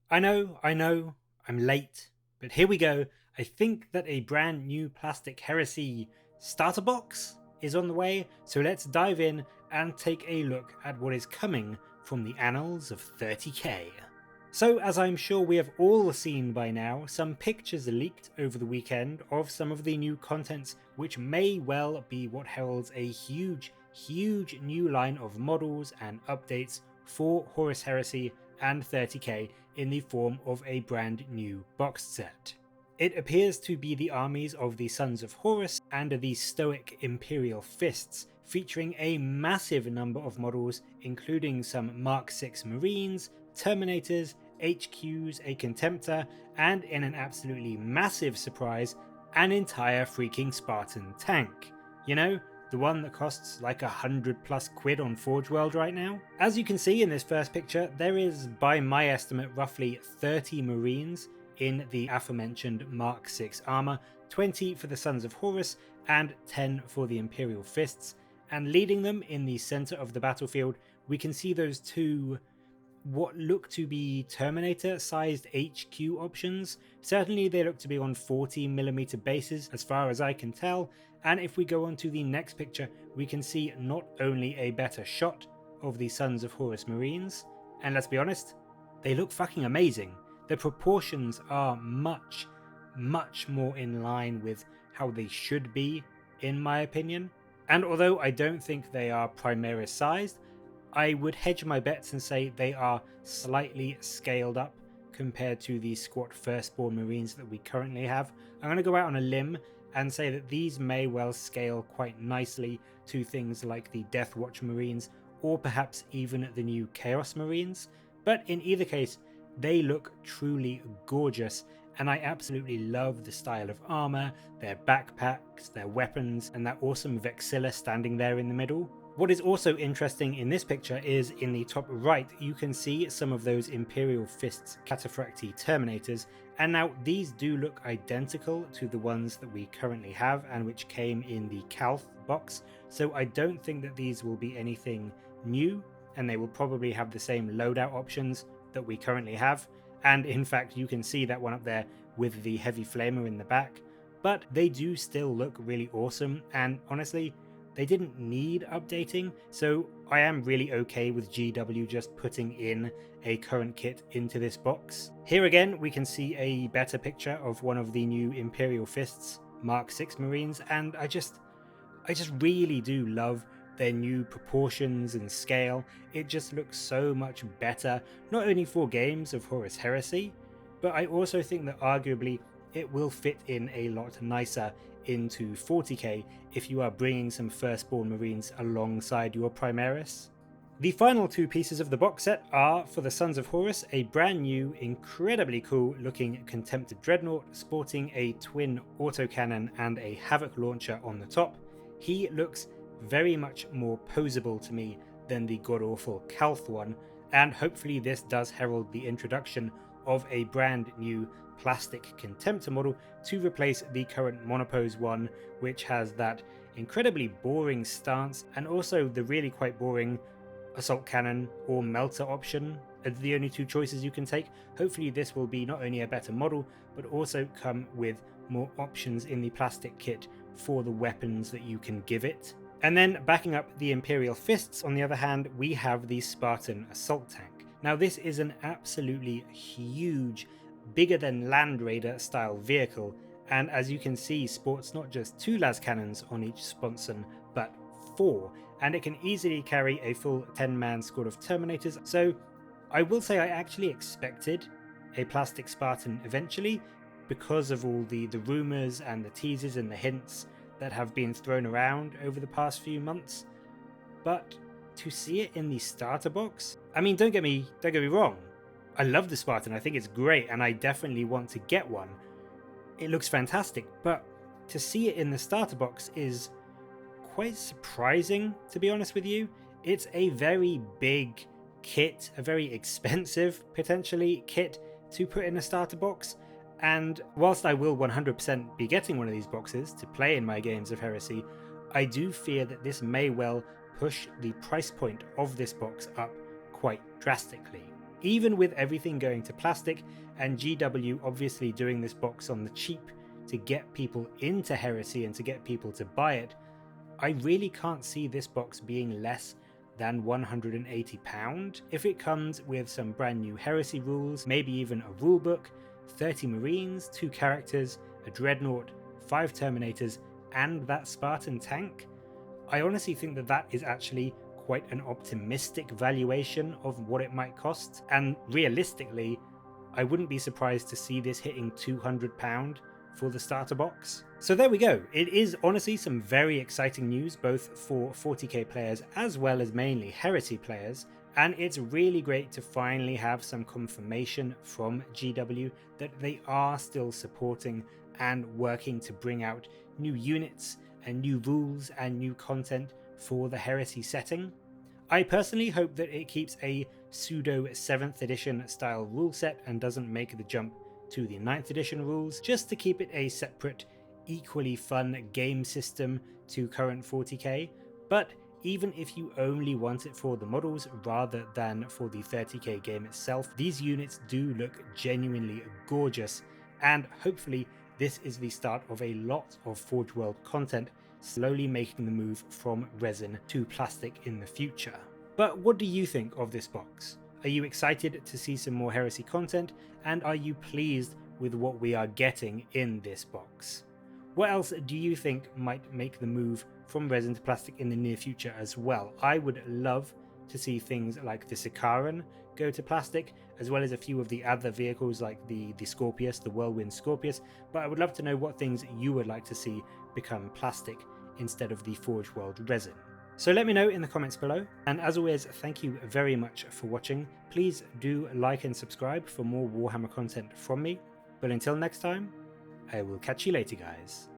I know, I'm late, but here we go. I think that a brand new Plastic Heresy starter box is on the way, so let's dive in and take a look at what is coming from the annals of 30k. So, as I'm sure we have all seen by now, some pictures leaked over the weekend of some of the new contents, which may well be what heralds a huge new line of models and updates for Horus Heresy and 30k in the form of a brand new box set. It appears to be the armies of the Sons of Horus and the stoic Imperial Fists, featuring a massive number of models, including some Mark 6 Marines, Terminators, HQs, a Contemptor, and in an absolutely massive surprise, an entire freaking Spartan tank. You know, the one that costs like £100+ on Forge World right now. As you can see in this first picture, there is, by my estimate, roughly 30 Marines in the aforementioned Mark 6 armor, 20 for the Sons of Horus, and 10 for the Imperial Fists. And leading them in the center of the battlefield, we can see those two what look to be Terminator sized HQ options. Certainly they look to be on 40mm bases as far as I can tell, and if we go on to the next picture, we can see not only a better shot of the Sons of Horus Marines, and let's be honest, they look fucking amazing. The proportions are much more in line with how they should be, in my opinion. And although I don't think they are Primaris sized, I would hedge my bets and say they are slightly scaled up compared to the squat Firstborn Marines that we currently have. I'm going to go out on a limb and say that these may well scale quite nicely to things like the Deathwatch Marines or perhaps even the new Chaos Marines. But in either case, they look truly gorgeous, and I absolutely love the style of armor, their backpacks, their weapons, and that awesome Vexilla standing there in the middle. What is also interesting in this picture is in the top right, you can see some of those Imperial Fists Cataphractii Terminators, and now these do look identical to the ones that we currently have and which came in the Calth box, so I don't think that these will be anything new, and they will probably have the same loadout options that we currently have, and in fact you can see that one up there with the heavy flamer in the back, but they do still look really awesome, and honestly, they didn't need updating, so I am really okay with GW just putting in a current kit into this box. Here again, we can see a better picture of one of the new Imperial Fists Mark 6 Marines, and I just really do love their new proportions and scale. It just looks so much better, not only for games of Horus Heresy, but I also think that arguably it will fit in a lot nicer into 40k if you are bringing some Firstborn Marines alongside your Primaris. The final two pieces of the box set are, for the Sons of Horus, a brand new, incredibly cool looking Contemptor Dreadnought sporting a twin autocannon and a Havoc launcher on the top. He looks very much more posable to me than the god-awful Calth one, and hopefully this does herald the introduction of a brand new plastic Contemptor model to replace the current monopose one, which has that incredibly boring stance and also the really quite boring assault cannon or melter option are the only two choices you can take. Hopefully this will be not only a better model but also come with more options in the plastic kit for the weapons that you can give it. And then backing up the Imperial Fists, on the other hand, we have the Spartan Assault Tank. Now this is an absolutely huge, bigger than Land Raider style vehicle, and as you can see sports not just 2 las cannons on each sponson but 4, and it can easily carry a full 10-man squad of Terminators. So I will say I actually expected a plastic Spartan eventually because of all the rumours and the teasers and the hints that have been thrown around over the past few months, but to see it in the starter box, I mean, don't get me wrong, I love the Spartan, I think it's great, and I definitely want to get one. It looks fantastic, but to see it in the starter box is quite surprising, to be honest with you. It's a very big kit, a very expensive, potentially, kit to put in a starter box, and whilst I will 100% be getting one of these boxes to play in my games of Heresy, I do fear that this may well push the price point of this box up quite drastically. Even with everything going to plastic and GW obviously doing this box on the cheap to get people into Heresy and to get people to buy it, I really can't see this box being less than £180 if it comes with some brand new Heresy rules, maybe even a rulebook, 30 Marines, 2 characters, a Dreadnought, 5 Terminators, and that Spartan tank. I honestly think that that is actually quite an optimistic valuation of what it might cost, and realistically, I wouldn't be surprised to see this hitting £200 for the starter box. So there we go. It is honestly some very exciting news both for 40k players as well as mainly Heresy players, and it's really great to finally have some confirmation from GW that they are still supporting and working to bring out new units and new rules and new content for the Heresy setting. I personally hope that it keeps a pseudo 7th edition style rule set and doesn't make the jump to the 9th edition rules, just to keep it a separate, equally fun game system to current 40k. But even if you only want it for the models rather than for the 30k game itself, these units do look genuinely gorgeous, and hopefully this is the start of a lot of Forge World content slowly making the move from resin to plastic in the future. But what do you think of this box? Are you excited to see some more Heresy content, and are you pleased with what we are getting in this box? What else do you think might make the move from resin to plastic in the near future as well? I would love to see things like the Sicaran go to plastic, as well as a few of the other vehicles like the Scorpius, the Whirlwind Scorpius, but I would love to know what things you would like to see become plastic instead of the Forge World resin. So let me know in the comments below, and as always, thank you very much for watching. Please do like and subscribe for more Warhammer content from me, but until next time, I will catch you later, guys.